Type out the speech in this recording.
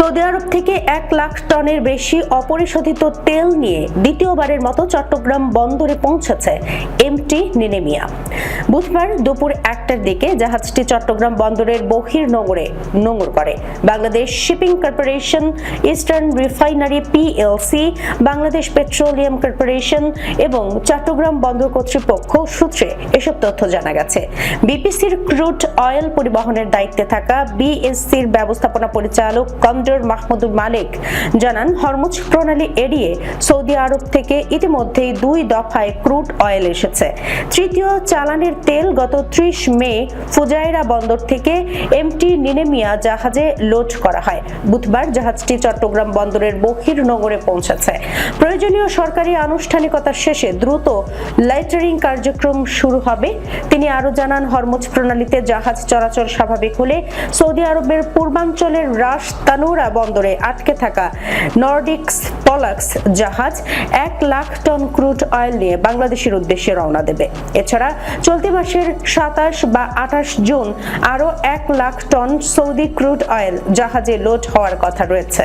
Saudi আরব থেকে 1 লাখ টনের বেশি অপরিশোধিত তেল নিয়ে দ্বিতীয়বারের মতো চট্টগ্রাম বন্দরে পৌঁছেছে এমটি নিনেমিয়া। বুধবার দুপুর 1টার দিকে জাহাজটি চট্টগ্রাম বন্দরের বহির্নোঙরে নোঙর করে। Bangladesh shipping corporation, eastern refinery PLC, Bangladesh petroleum corporation এবং চট্টগ্রাম বন্দর কর্তৃপক্ষ সূত্রে এসব তথ্য জানা গেছে। বিপিসির ক্রুড অয়েল পরিবহনের দায়িত্বে থাকা বিএসসির ব্যবস্থাপনা পরিচালক কমডোর মাহমুদুল মালিক জানান, হরমুজ প্রণালী এড়িয়ে সৌদি আরব থেকে ইতিমধ্যেই 2 দফায় ক্রুড অয়েল এসেছে। তৃতীয় চালানের তেল গত 30 মে ফুজাইরা বন্দর থেকে এমটি নিনেমিয়া জাহাজে লোড করা হয়। বুধবার জাহাজটি চট্টগ্রাম বন্দরের বহির্নোঙরে পৌঁছেছে। প্রয়োজনীয় সরকারি আনুষ্ঠানিকতা শেষে দ্রুত লাইটারিং কার্যক্রম শুরু হবে। তিনি আরো জানান, হরমুজ প্রণালীতে জাহাজ চলাচল স্বাভাবিক হলে সৌদি আরবের পূর্বাঞ্চলের রাস তানুরা বন্দরে আটকে থাকা নর্ডিক্স পলাক্স জাহাজ 1 লাখ টন ক্রুড অয়েল নিয়ে বাংলাদেশের উদ্দেশ্যে রওনা দেবে। এছাড়া চলতি মাসের 27 বা 28 জুন আরো 1 lakh ton Saudi crude oil জাহাজে লোড হওয়ার কথা রয়েছে।